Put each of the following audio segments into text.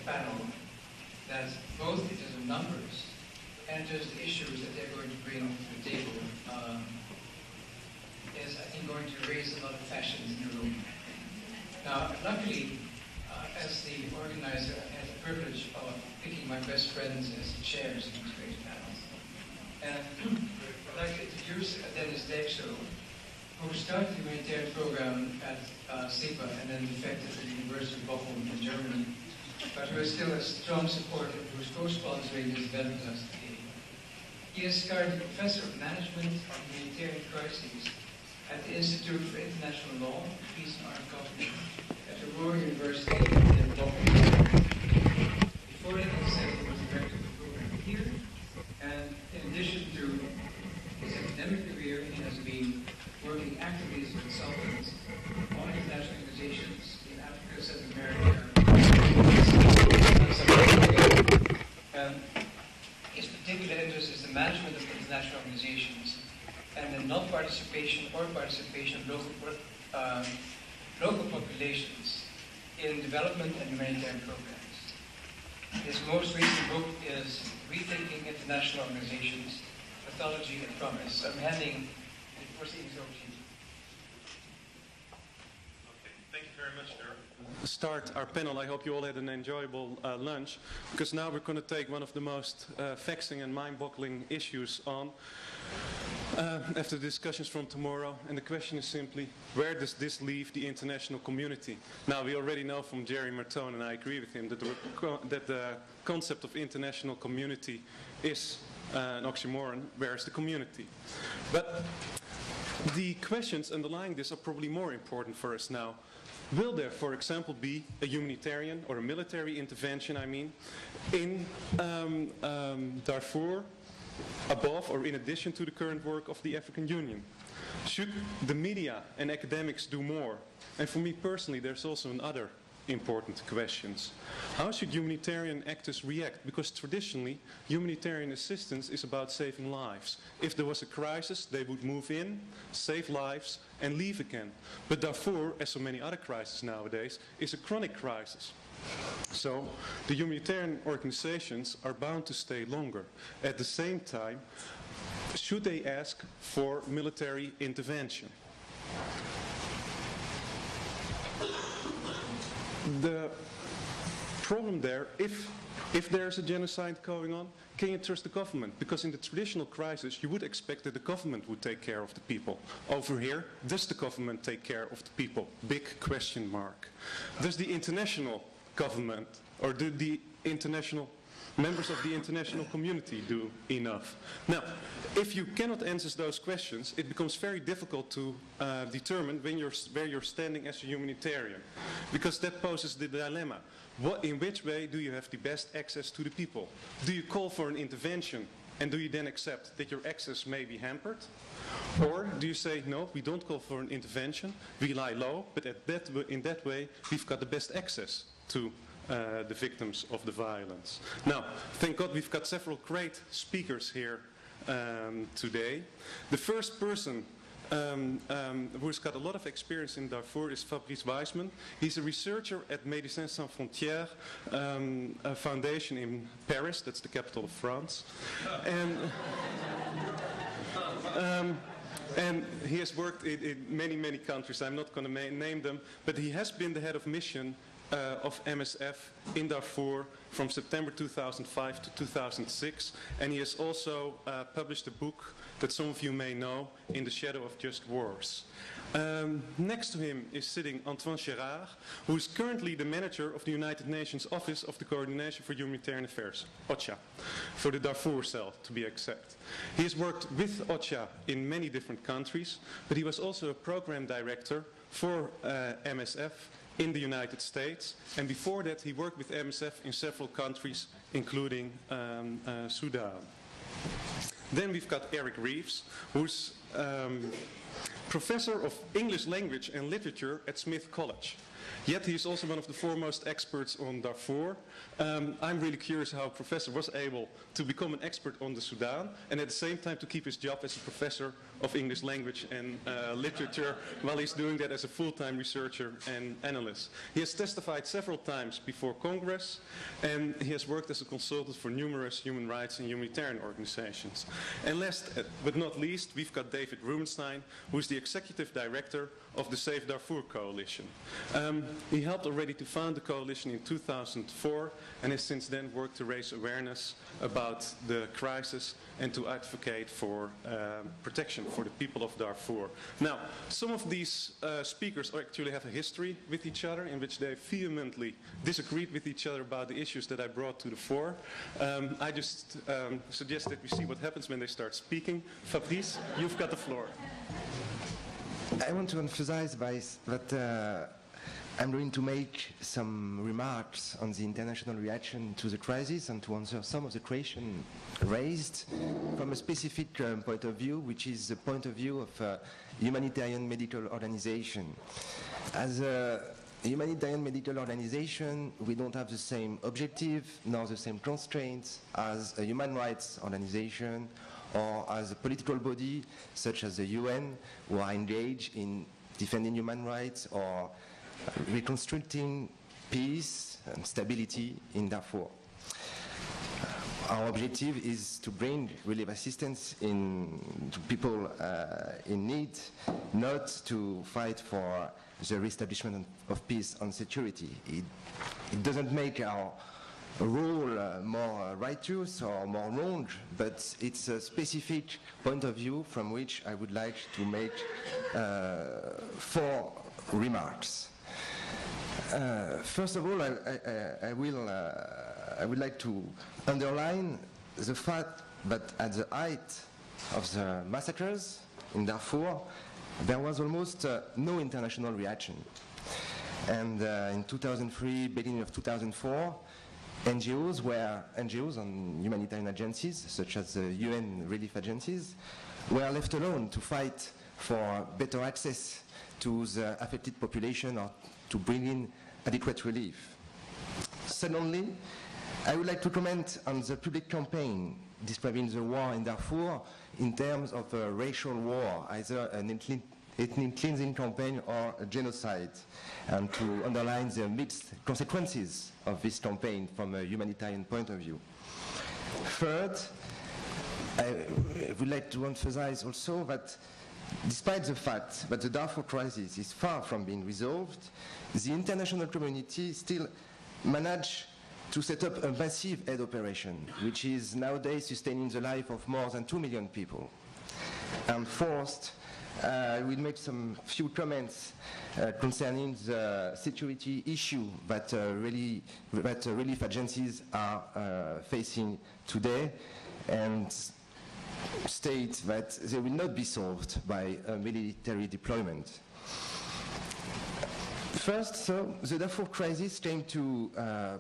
panel that both in terms of numbers and in terms of the issues that they're going to bring to the table is, I think, going to raise a lot of passions in the room. Now, luckily, as the organizer, I had the privilege of picking my best friends as the chairs of these great panels. And I'd like to introduce Dennis Dijkshow, who started the humanitarian program at SIPA and then defected to the University of Bochum in Germany, but who is still a strong supporter, who is co-sponsoring this event with us today. He is currently Professor of Management of Humanitarian Crises at the Institute for International Law, Peace and Armed Conflict at the Ruhr University in Bochum. Before that, he said he was director of the program here, and in addition to his academic career, he has been working actively as a consultant on international organizations in Africa, South America, and his particular interest is the management of international organizations and the non-participation or participation of local populations in development and humanitarian programs. His most recent book is Rethinking International Organizations, Pathology and Promise. So I'm handing the proceedings over to you. Okay, thank you very much, Dirk. Start our panel. I hope you all had an enjoyable lunch, because now we're going to take one of the most vexing and mind-boggling issues on after the discussions from tomorrow, and the question is simply, where does this leave the international community? Now, we already know from Jerry Martone, and I agree with him, that the concept of international community is an oxymoron. Where is the community? But the questions underlying this are probably more important for us now. Will there, for example, be a humanitarian or a military intervention, in Darfur, above or in addition to the current work of the African Union? Should the media and academics do more? And for me personally, there's also another important questions. How should humanitarian actors react? Because traditionally, humanitarian assistance is about saving lives. If there was a crisis, they would move in, save lives, and leave again. But Darfur, as so many other crises nowadays, is a chronic crisis. So the humanitarian organizations are bound to stay longer. At the same time, should they ask for military intervention? The problem there, if there's a genocide going on, can you trust the government? Because in the traditional crisis, you would expect that the government would take care of the people. Over here, does the government take care of the people? Big question mark. Does the international government, or do the international members of the international community do enough? Now, if you cannot answer those questions, it becomes very difficult to determine where you're standing as a humanitarian, because that poses the dilemma. In which way do you have the best access to the people? Do you call for an intervention, and do you then accept that your access may be hampered? Or do you say, no, we don't call for an intervention, we lie low, but in that way we've got the best access to the victims of the violence. Now, thank God we've got several great speakers here today. The first person who's got a lot of experience in Darfur is Fabrice Weisman. He's a researcher at Médecins Sans Frontières, a foundation in Paris, that's the capital of France. And he has worked in many, many countries. I'm not going to name them, but he has been the head of mission of MSF in Darfur from September 2005 to 2006, and he has also published a book that some of you may know, In the Shadow of Just Wars. Next to him is sitting Antoine Gérard, who is currently the manager of the United Nations Office of the Coordination for Humanitarian Affairs, OCHA, for the Darfur cell, to be exact. He has worked with OCHA in many different countries, but he was also a program director for MSF in the United States, and before that he worked with MSF in several countries, including Sudan. Then we've got Eric Reeves, who's professor of English language and literature at Smith College. Yet he is also one of the foremost experts on Darfur. I'm really curious how a professor was able to become an expert on the Sudan and at the same time to keep his job as a professor of English language and literature while he's doing that as a full-time researcher and analyst. He has testified several times before Congress, and he has worked as a consultant for numerous human rights and humanitarian organizations. And last but not least, we've got David Rubenstein, who is the executive director of the Save Darfur Coalition. He helped already to found the coalition in 2004 and has since then worked to raise awareness about the crisis and to advocate for protection for the people of Darfur. Now, some of these speakers actually have a history with each other in which they vehemently disagreed with each other about the issues that I brought to the fore. I just suggest that we see what happens when they start speaking. Fabrice, you've got the floor. I want to emphasize that I'm going to make some remarks on the international reaction to the crisis and to answer some of the questions raised from a specific point of view, which is the point of view of a humanitarian medical organization. As a humanitarian medical organization, we don't have the same objective nor the same constraints as a human rights organization or as a political body such as the UN, who are engaged in defending human rights or reconstructing peace and stability in Darfur. Our objective is to bring relief assistance to people in need, not to fight for the reestablishment of peace and security. It doesn't make our role more righteous or more wrong, but it's a specific point of view from which I would like to make 4 remarks. First of all, I would like to underline the fact that at the height of the massacres in Darfur, there was almost no international reaction. And in 2003, beginning of 2004, NGOs and humanitarian agencies, such as the UN relief agencies, were left alone to fight for better access to the affected population or to bring in adequate relief. Secondly, I would like to comment on the public campaign describing the war in Darfur in terms of a racial war, either an ethnic cleansing campaign or a genocide, and to underline the mixed consequences of this campaign from a humanitarian point of view. Third, I would like to emphasize also that despite the fact that the Darfur crisis is far from being resolved, the international community still managed to set up a massive aid operation, which is nowadays sustaining the life of more than 2 million people. And fourth, I will make some few comments concerning the security issue that relief agencies are facing today, and state that they will not be solved by a military deployment. First, so the Darfur crisis came to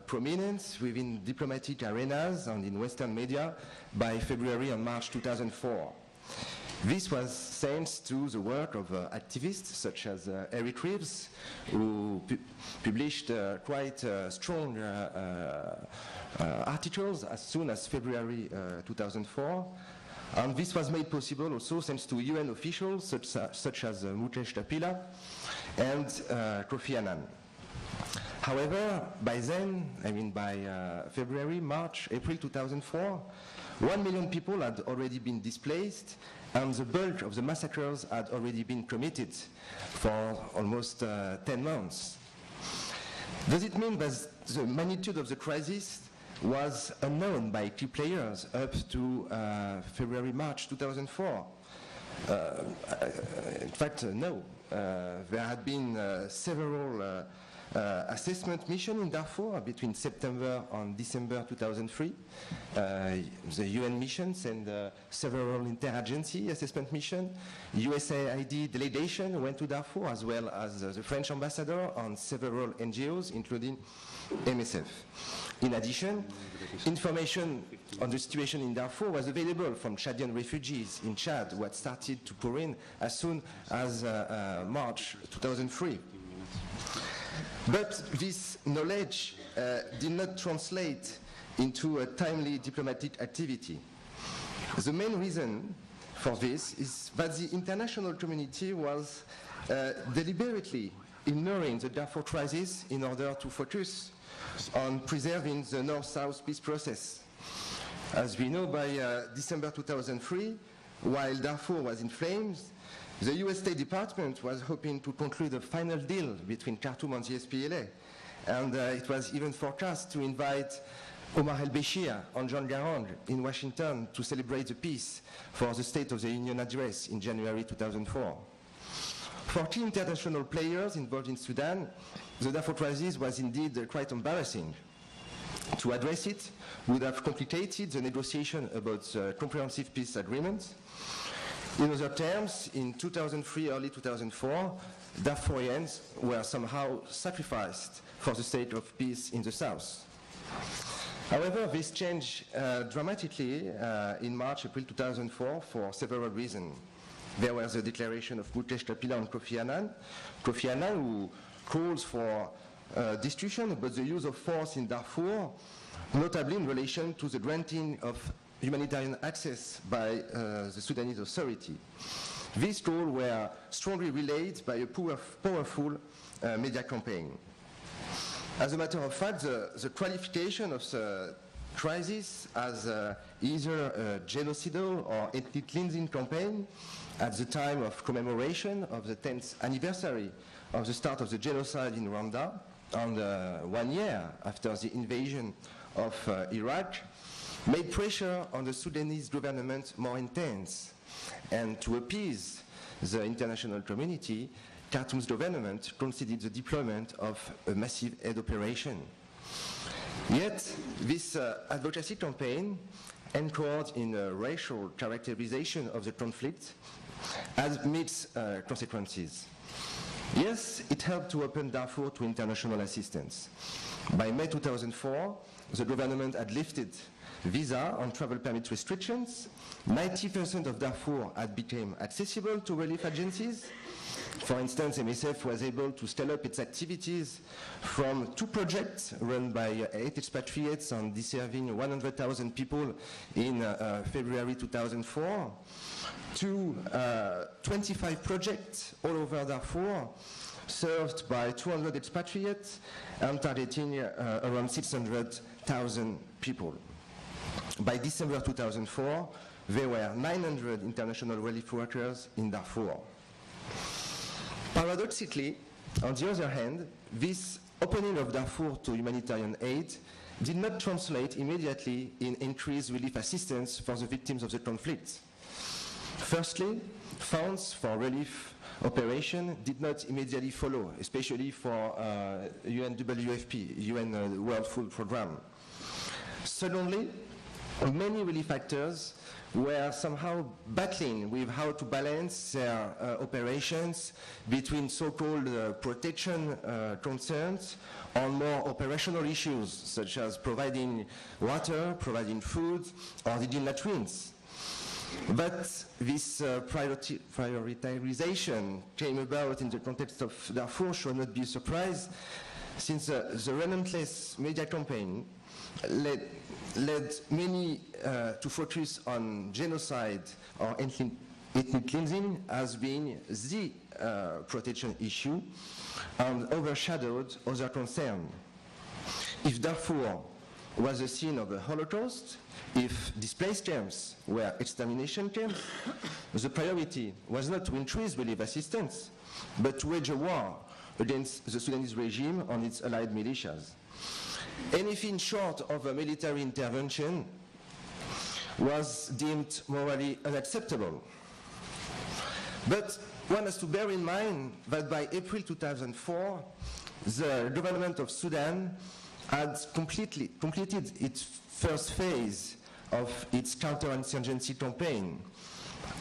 prominence within diplomatic arenas and in Western media by February and March 2004. This was thanks to the work of activists such as Eric Reeves, who published quite strong articles as soon as February 2004. And this was made possible also thanks to UN officials such as Mukesh Tapila and Kofi Annan. However, by then, I mean by February, March, April 2004, 1 million people had already been displaced, and the bulk of the massacres had already been committed for almost 10 months. Does it mean that the magnitude of the crisis was unknown by key players up to February, March 2004? In fact, no. There had been several assessment missions in Darfur between September and December 2003. The UN missions and several interagency assessment missions. USAID delegation went to Darfur, as well as the French ambassador and several NGOs, including MSF. In addition, information on the situation in Darfur was available from Chadian refugees in Chad, who had started to pour in as soon as March 2003. But this knowledge did not translate into a timely diplomatic activity. The main reason for this is that the international community was deliberately ignoring the Darfur crisis in order to focus on preserving the North-South peace process. As we know, by December 2003, while Darfur was in flames, the US State Department was hoping to conclude a final deal between Khartoum and the SPLA, and it was even forecast to invite Omar el-Bashir and John Garang in Washington to celebrate the peace for the State of the Union address in January 2004. For key international players involved in Sudan, the Darfur crisis was indeed quite embarrassing. To address it would have complicated the negotiation about the comprehensive peace agreement. In other terms, in 2003, early 2004, Darfurians were somehow sacrificed for the state of peace in the south. However, this changed dramatically in March, April 2004 for several reasons. There was the declaration of Mukesh Tapila and Kofi Annan, who calls for discussion about the use of force in Darfur, notably in relation to the granting of humanitarian access by the Sudanese authority. These calls were strongly relayed by a powerful media campaign. As a matter of fact, the qualification of the crisis as either a genocidal or ethnic cleansing campaign at the time of commemoration of the 10th anniversary of the start of the genocide in Rwanda, and 1 year after the invasion of Iraq, made pressure on the Sudanese government more intense. And to appease the international community, Khartoum's government considered the deployment of a massive aid operation. Yet, this advocacy campaign, anchored in a racial characterization of the conflict, has mixed consequences. Yes, it helped to open Darfur to international assistance. By May 2004, the government had lifted visa and travel permit restrictions. 90% of Darfur had become accessible to relief agencies. For instance, MSF was able to scale up its activities from 2 projects run by 8 expatriates and serving 100,000 people in February 2004 to 25 projects all over Darfur, served by 200 expatriates and targeting around 600,000 people. By December 2004, there were 900 international relief workers in Darfur. Paradoxically, on the other hand, this opening of Darfur to humanitarian aid did not translate immediately in increased relief assistance for the victims of the conflict. Firstly, funds for relief operation did not immediately follow, especially for UNWFP, UN World Food Programme. Secondly, many relief actors were somehow battling with how to balance their operations between so-called protection concerns on more operational issues, such as providing water, providing food, or digging latrines. But this prioritization came about in the context of Darfur should not be a surprise, since the relentless media campaign led many to focus on genocide or ethnic cleansing as being the protection issue and overshadowed other concerns. If Darfur was the scene of the Holocaust, if displaced camps were extermination camps, the priority was not to increase relief assistance, but to wage a war against the Sudanese regime and its allied militias. Anything short of a military intervention was deemed morally unacceptable. But one has to bear in mind that by April 2004, the government of Sudan had completed its first phase of its counterinsurgency campaign.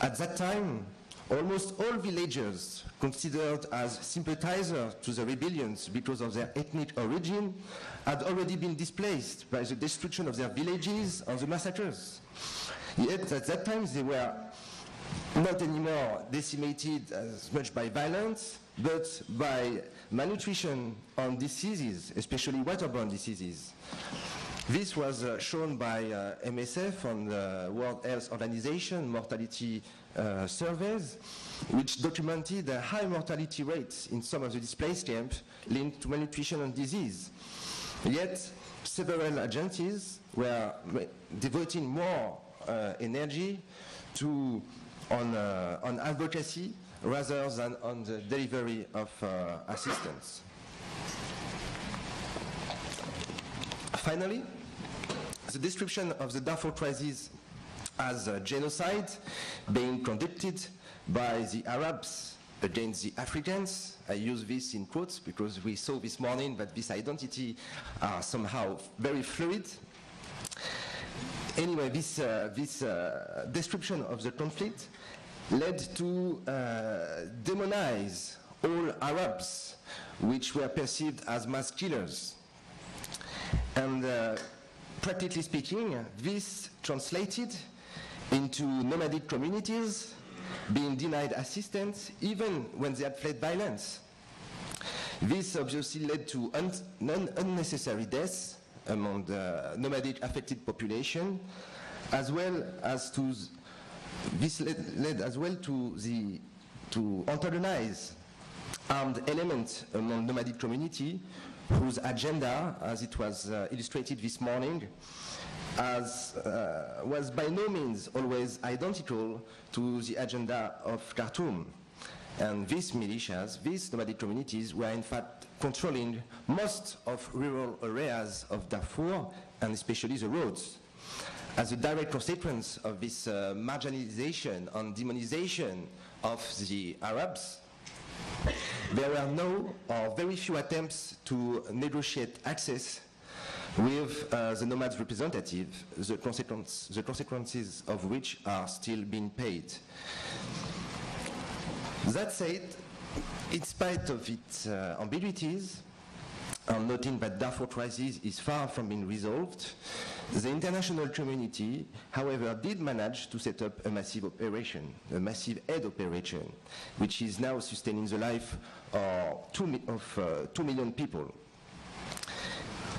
At that time, almost all villagers considered as sympathizers to the rebellions because of their ethnic origin had already been displaced by the destruction of their villages and the massacres. Yet at that time they were not anymore decimated as much by violence, but by malnutrition on diseases, especially waterborne diseases. This was shown by MSF on the World Health Organization mortality surveys, which documented high mortality rates in some of the displaced camps linked to malnutrition and disease. Yet, several agencies were devoting more energy on advocacy rather than on the delivery of assistance. Finally, the description of the Darfur crisis as a genocide being conducted by the Arabs against the Africans. I use this in quotes because we saw this morning that this identity are somehow very fluid. Anyway, this description of the conflict led to demonize all Arabs, which were perceived as mass killers. And practically speaking, this translated into nomadic communities being denied assistance even when they had fled violence. This obviously led to unnecessary deaths among the nomadic affected population, as well as to this led as well to antagonize armed elements among nomadic community whose agenda, as it was illustrated this morning, was by no means always identical to the agenda of Khartoum. And these militias, these nomadic communities, were in fact controlling most of rural areas of Darfur, and especially the roads. As a direct consequence of this marginalization and demonization of the Arabs, there were no or very few attempts to negotiate access with the nomads' representative, the consequences of which are still being paid. That said, in spite of its ambiguities, and noting that Darfur crisis is far from being resolved, the international community, however, did manage to set up a massive operation, a massive aid operation, which is now sustaining the life of 2 million people.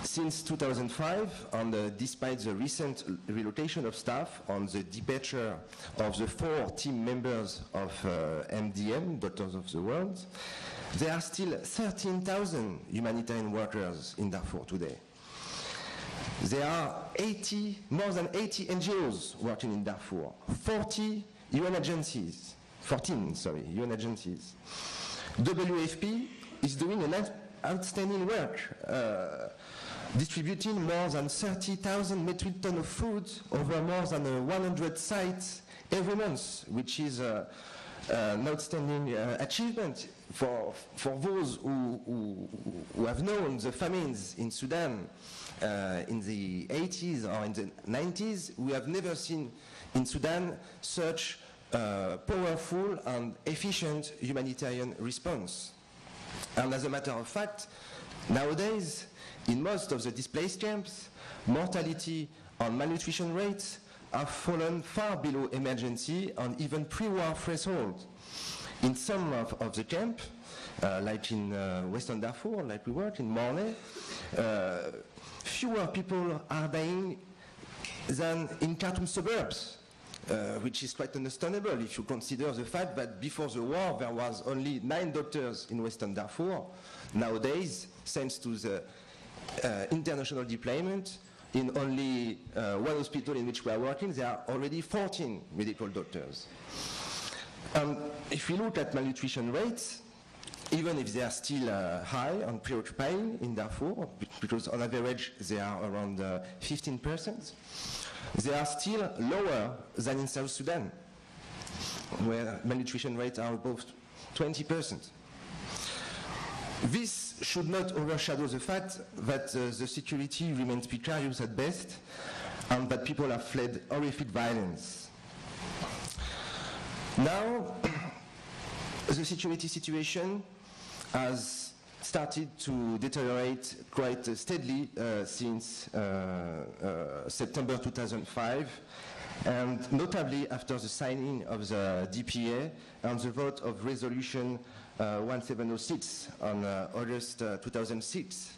Since 2005, and despite the recent relocation of staff and the departure of the 4 team members of MDM, Doctors of the World, there are still 13,000 humanitarian workers in Darfur today. There are more than 80 NGOs working in Darfur, 14 UN agencies. WFP is doing an outstanding work, distributing more than 30,000 metric tons of food over more than 100 sites every month, which is an outstanding achievement for those who have known the famines in Sudan in the 80s or in the 90s. We have never seen in Sudan such powerful and efficient humanitarian response. And as a matter of fact, nowadays, in most of the displaced camps, mortality and malnutrition rates have fallen far below emergency and even pre-war threshold. In some of the camp, like in Western Darfur, like we work in Mornay, fewer people are dying than in Khartoum suburbs, which is quite understandable if you consider the fact that before the war there was only 9 doctors in Western Darfur. Nowadays, thanks to the international deployment, in only one hospital in which we are working, there are already 14 medical doctors. If we look at malnutrition rates, even if they are still high and preoccupying in Darfur, because on average they are around 15%, they are still lower than in South Sudan, where malnutrition rates are above 20%. This should not overshadow the fact that the security remains precarious at best and that people have fled horrific violence. Now, the security situation has started to deteriorate quite steadily since September 2005, and notably after the signing of the DPA and the vote of resolution 1706 on August 2006.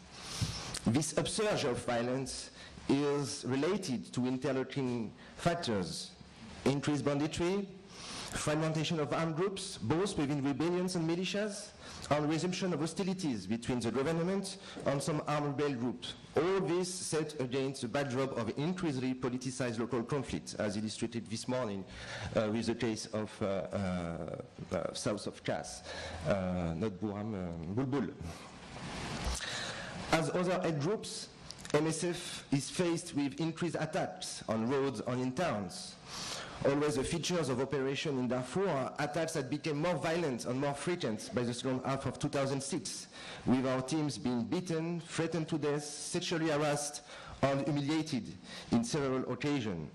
This upsurge of violence is related to interlocking factors: increased banditry, fragmentation of armed groups, both within rebellions and militias, and resumption of hostilities between the government and some armed rebel groups. All this set against the backdrop of increasingly politicized local conflict, as illustrated this morning with the case of south of Kas, not Buram, Bulbul. As other aid groups, MSF is faced with increased attacks on roads and in towns. Always the features of operation in Darfur are attacks that became more violent and more frequent by the second half of 2006, with our teams being beaten, threatened to death, sexually harassed, and humiliated in several occasions.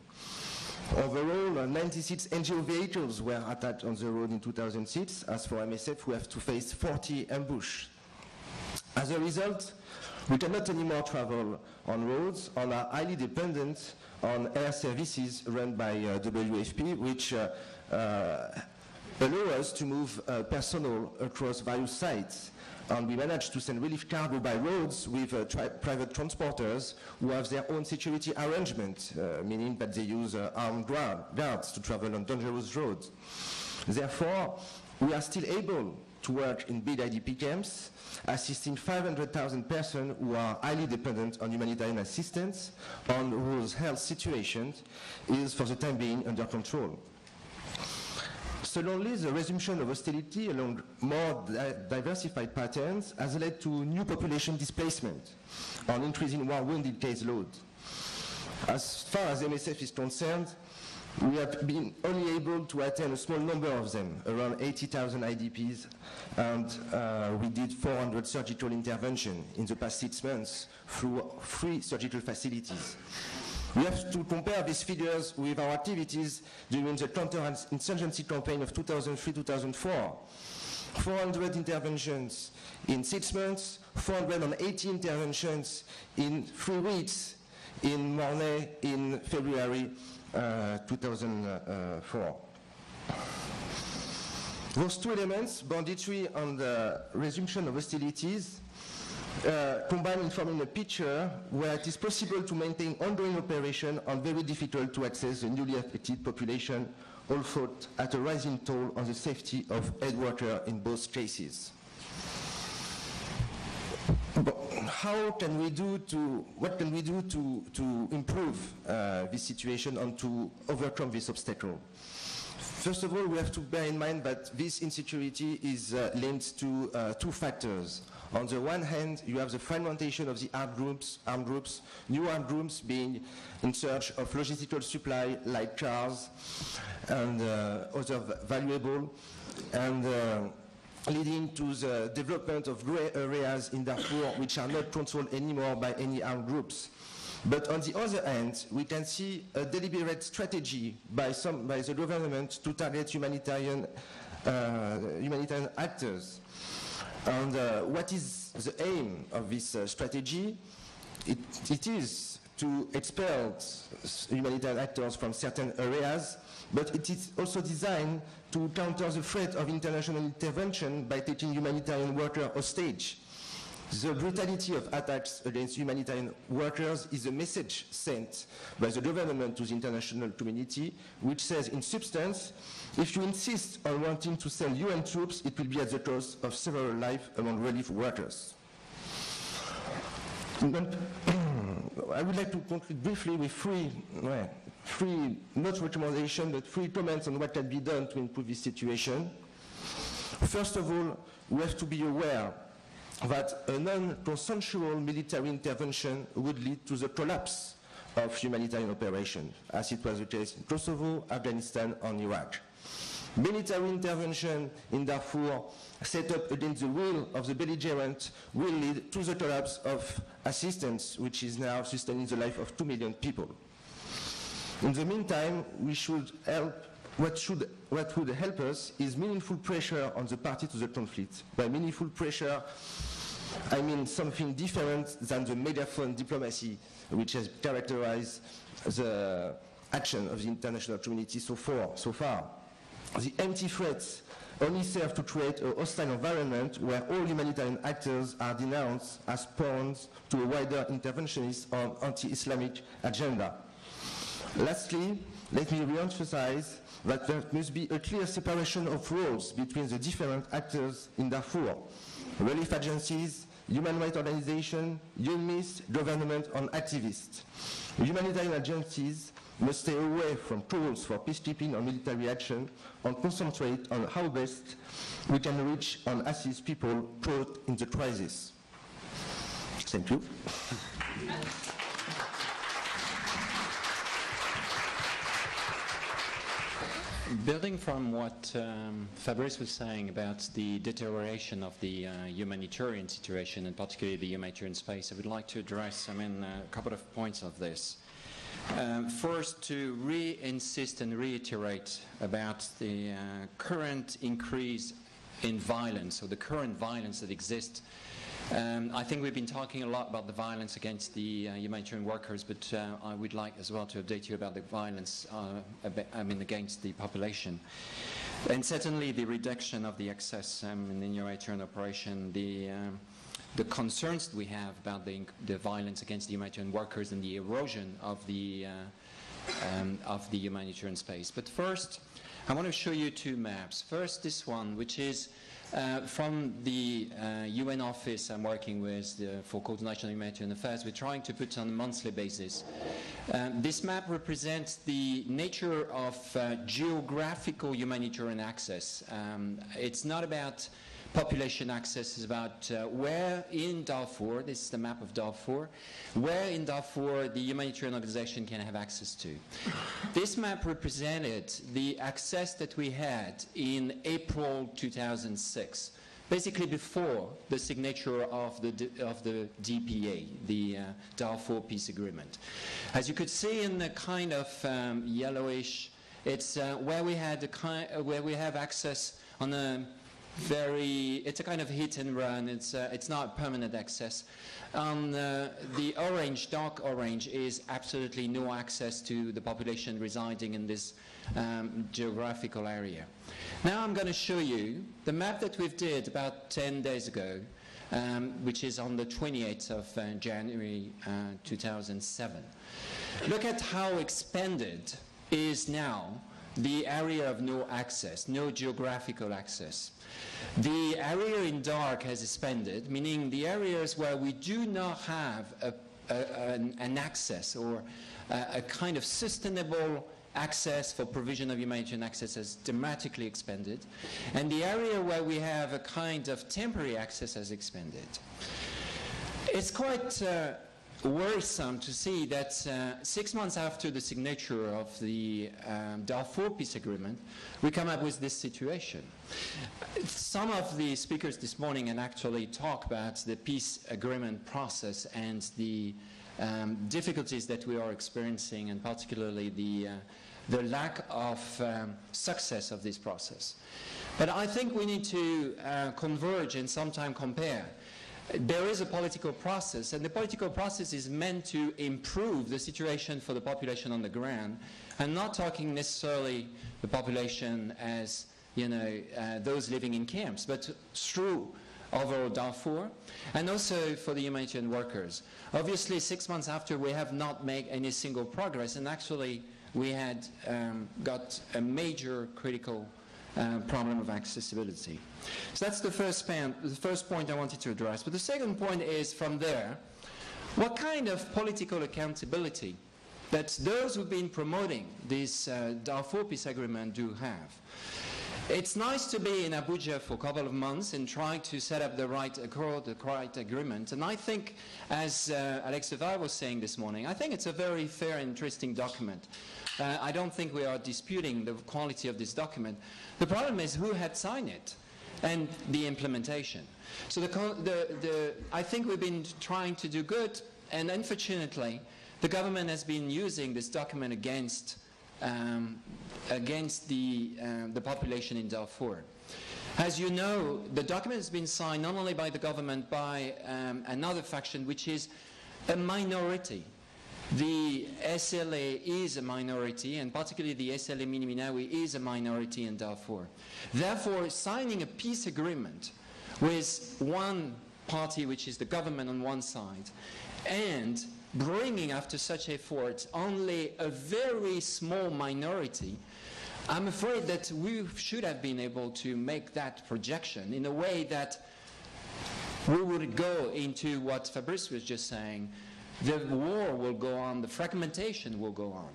Overall, 96 NGO vehicles were attacked on the road in 2006. As for MSF, we have to face 40 ambushes. As a result, we cannot anymore travel on roads and are highly dependent on air services run by WFP, which allow us to move personnel across various sites. And we managed to send relief cargo by roads with private transporters who have their own security arrangement, meaning that they use armed guards to travel on dangerous roads. Therefore, we are still able to work in big IDP camps, assisting 500,000 persons who are highly dependent on humanitarian assistance, and whose health situation is, for the time being, under control. Secondly, the resumption of hostility along more diversified patterns has led to new population displacement and increasing war-wounded caseload. As far as MSF is concerned, we have been only able to attend a small number of them, around 80,000 IDPs, and we did 400 surgical interventions in the past 6 months through 3 surgical facilities. We have to compare these figures with our activities during the counterinsurgency campaign of 2003-2004. 400 interventions in 6 months, 480 interventions in 3 weeks in Mornay in February 2004. Those 2 elements, banditry and the resumption of hostilities, combine in forming a picture where it is possible to maintain ongoing operation and very difficult to access the newly affected population, all thought at a rising toll on the safety of aid workers in both cases. But what can we do to improve this situation and to overcome this obstacle? First of all, we have to bear in mind that this insecurity is linked to 2 factors. On the one hand, you have the fragmentation of the armed groups, new armed groups being in search of logistical supply like cars and other valuable, and leading to the development of gray areas in Darfur which are not controlled anymore by any armed groups. But on the other hand, we can see a deliberate strategy by the government to target humanitarian actors. And what is the aim of this strategy? It is to expel humanitarian actors from certain areas, but it is also designed to counter the threat of international intervention by taking humanitarian workers hostage. The brutality of attacks against humanitarian workers is a message sent by the government to the international community, which says, in substance, if you insist on wanting to send UN troops, it will be at the cost of several lives among relief workers. I would like to conclude briefly with three not recommendations, but 3 comments on what can be done to improve this situation. First of all, we have to be aware that a non-consensual military intervention would lead to the collapse of humanitarian operations, as it was the case in Kosovo, Afghanistan, and Iraq. Military intervention in Darfur set up against the will of the belligerent will lead to the collapse of assistance, which is now sustaining the life of 2 million people. In the meantime, we should help. What would help us is meaningful pressure on the party to the conflict. By meaningful pressure, I mean something different than the megaphone diplomacy which has characterized the action of the international community so far. The empty threats only serve to create a hostile environment where all humanitarian actors are denounced as pawns to a wider interventionist or anti-Islamic agenda. Lastly, let me re-emphasize that there must be a clear separation of roles between the different actors in Darfur: relief agencies, human rights organizations, UNMISS, government, and activists. Humanitarian agencies must stay away from tools for peacekeeping or military action and concentrate on how best we can reach and assist people caught in the crisis. Thank you. Building from what Fabrice was saying about the deterioration of the humanitarian situation, and particularly the humanitarian space, I would like to address, a couple of points of this. First, to re-insist and reiterate about the current increase in violence, or the current violence that exists. I think we've been talking a lot about the violence against the humanitarian workers, but I would like as well to update you about the violence against the population. And certainly the reduction of the access in the humanitarian operation, the concerns we have about the violence against the humanitarian workers and the erosion of the humanitarian space. But first, I want to show you two maps. First, this one, which is from the UN office I'm working with for coordination of humanitarian affairs. We're trying to put on a monthly basis. This map represents the nature of geographical humanitarian access. It's not about population access, is about where in Darfur, this is the map of Darfur, where in Darfur the humanitarian organization can have access to. This map represented the access that we had in April 2006, basically before the signature of the DPA, the Darfur Peace Agreement. As you could see in the kind of yellowish, it's where we have access on a it's a kind of hit and run. It's not permanent access. The orange, dark orange, is absolutely no access to the population residing in this geographical area. Now I'm going to show you the map that we did about 10 days ago, which is on the 28th of January 2007. Look at how expanded is now the area of no access, no geographical access. The area in dark has expanded, meaning the areas where we do not have an access or a kind of sustainable access for provision of humanitarian access has dramatically expanded, and the area where we have a kind of temporary access has expanded. It's quite worrisome to see that 6 months after the signature of the Darfur Peace Agreement, we come up with this situation. Some of the speakers this morning can actually talk about the peace agreement process and the difficulties that we are experiencing, and particularly the lack of success of this process. But I think we need to converge and sometimes compare. There is a political process, and the political process is meant to improve the situation for the population on the ground. I'm not talking necessarily the population as, those living in camps, but through overall Darfur, and also for the humanitarian workers. Obviously, 6 months after, we have not made any single progress, and actually we had got a major critical problem of accessibility. So that's the first point I wanted to address. But the second point is, from there, what kind of political accountability that those who've been promoting this Darfur Peace Agreement do have. It's nice to be in Abuja for a couple of months and try to set up the right accord, the right agreement. And I think, as Alex Deval was saying this morning, I think it's a very fair and interesting document. I don't think we are disputing the quality of this document. The problem is who had signed it and the implementation. So I think we've been trying to do good, and unfortunately, the government has been using this document against the population in Darfur. As you know, the document has been signed not only by the government, by another faction, which is a minority. the SLA is a minority, and particularly the SLA Miniminawi is a minority in Darfur. Therefore, signing a peace agreement with one party, which is the government on one side, and bringing after such efforts only a very small minority, I'm afraid that we should have been able to make that projection in a way that we would go into what Fabrice was just saying. The war will go on, the fragmentation will go on.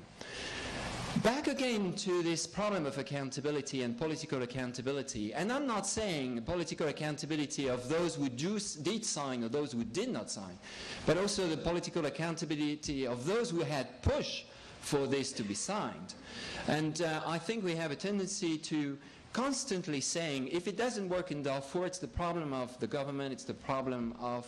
Back again to this problem of accountability and political accountability, and I'm not saying political accountability of those who did sign or those who did not sign, but also the political accountability of those who had pushed for this to be signed. And I think we have a tendency to constantly saying, if it doesn't work in Darfur, it's the problem of the government, it's the problem of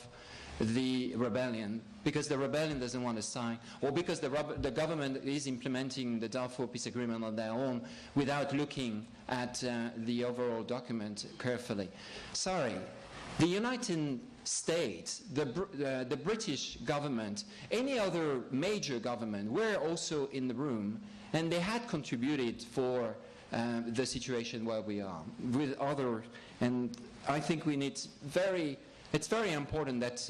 the rebellion, because the rebellion doesn't want to sign, or because the government is implementing the Darfur peace agreement on their own without looking at the overall document carefully. Sorry, the United States, the British government, any other major government were also in the room, and they had contributed for the situation where we are with other, and I think we need it's very important that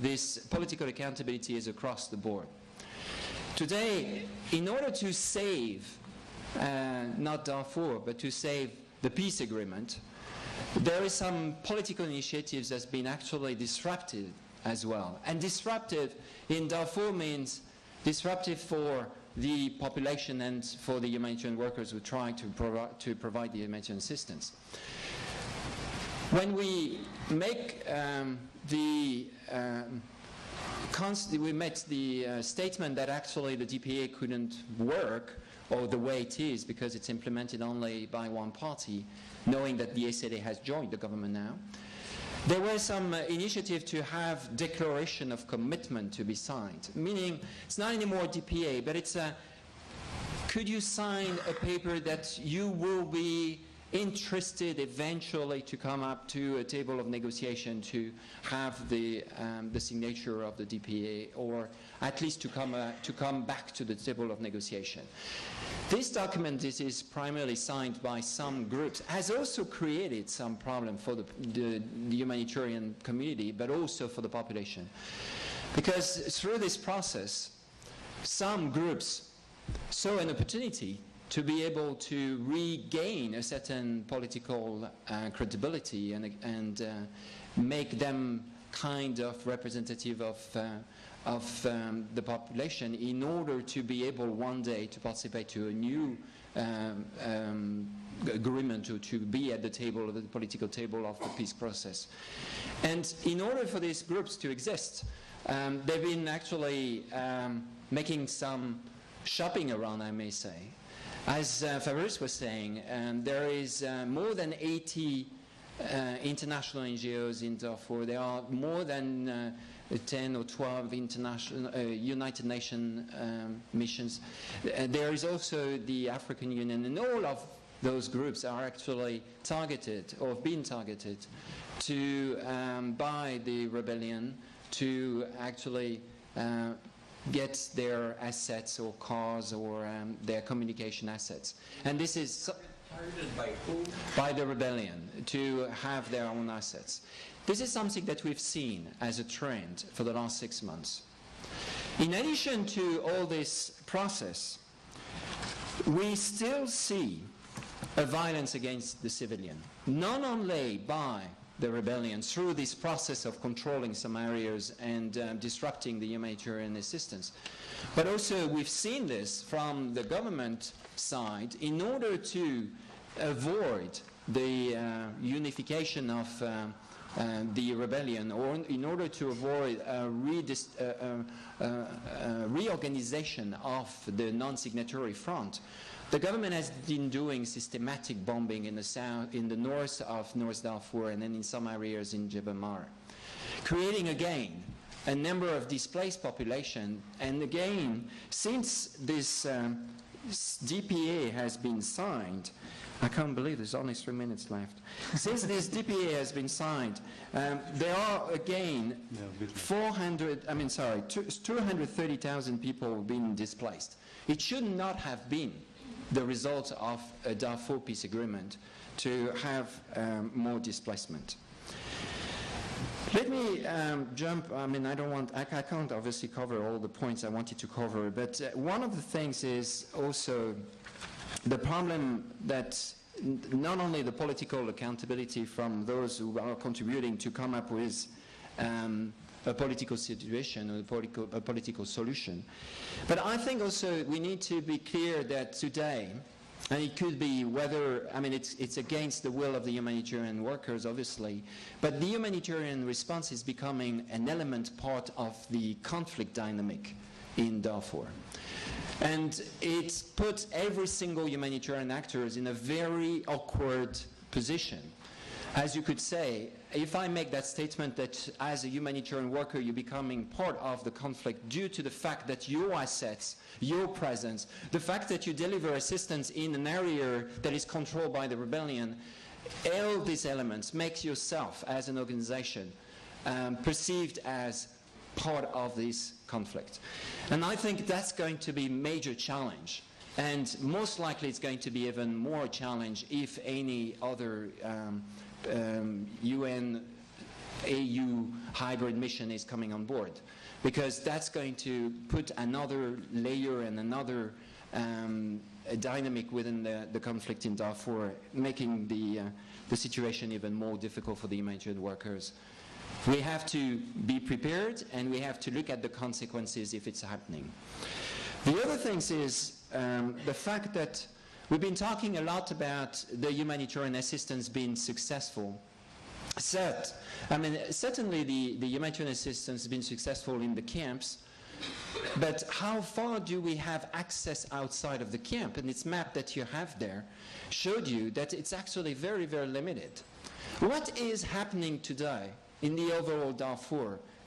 this political accountability is across the board. Today, in order to save, not Darfur, but to save the peace agreement, there is some political initiatives that's been actually disrupted as well. And disruptive in Darfur means disruptive for the population and for the humanitarian workers who try to provide the humanitarian assistance. When we make we met the statement that actually the DPA couldn't work, or the way it is, because it's implemented only by one party, knowing that the SLA has joined the government now. There were some initiative to have declaration of commitment to be signed, meaning it's not anymore DPA, but it's could you sign a paper that you will be interested eventually to come up to a table of negotiation to have the signature of the DPA, or at least to come back to the table of negotiation. This document, this is primarily signed by some groups, has also created some problem for the humanitarian community, but also for the population. Because through this process, some groups saw an opportunity to be able to regain a certain political credibility and make them kind of representative of the population in order to be able one day to participate to a new agreement to be at the table, the political table of the peace process. And in order for these groups to exist, they've been actually making some shopping around, I may say. As Fabrice was saying, there is more than 80 international NGOs in Darfur. There are more than 10 or 12 international United Nations missions. There is also the African Union, and all of those groups are actually targeted or have been targeted to by the rebellion to actually get their assets or cars or their communication assets. And this is targeted by who? By the rebellion, to have their own assets. This is something that we've seen as a trend for the last 6 months. In addition to all this process, we still see a violence against the civilian, not only by the rebellion through this process of controlling some areas and disrupting the humanitarian assistance. But also we've seen this from the government side in order to avoid the unification of the rebellion, or in order to avoid a reorganization of the non-signatory front. The government has been doing systematic bombing in the south, in the north of North Darfur, and then in some areas in Jebel Mar, creating again a number of displaced population. And again, since this DPA has been signed, I can't believe there's only 3 minutes left. Since this DPA has been signed, there are again 230,000 people have been displaced. It should not have been the result of a Darfur peace agreement to have more displacement. Let me jump, I can't obviously cover all the points I wanted to cover, but one of the things is also the problem that not only the political accountability from those who are contributing to come up with a political situation or a political solution, but I think also we need to be clear that today, and it could be whether, it's against the will of the humanitarian workers, obviously, but the humanitarian response is becoming an element part of the conflict dynamic in Darfur. And it's put every single humanitarian actor in a very awkward position. As you could say, if I make that statement that as a humanitarian worker you're becoming part of the conflict due to the fact that your assets, your presence, the fact that you deliver assistance in an area that is controlled by the rebellion, all these elements make yourself as an organization perceived as part of this conflict. And I think that's going to be a major challenge. And most likely it's going to be even more challenge if any other UN, AU hybrid mission is coming on board. Because that's going to put another layer and another dynamic within the conflict in Darfur, making the situation even more difficult for the humanitarian workers. We have to be prepared, and we have to look at the consequences if it's happening. The other thing is the fact that we've been talking a lot about the humanitarian assistance being successful. Certainly the humanitarian assistance has been successful in the camps, but how far do we have access outside of the camp? And this map that you have there showed you that it's actually very, very limited. What is happening today in the overall Darfur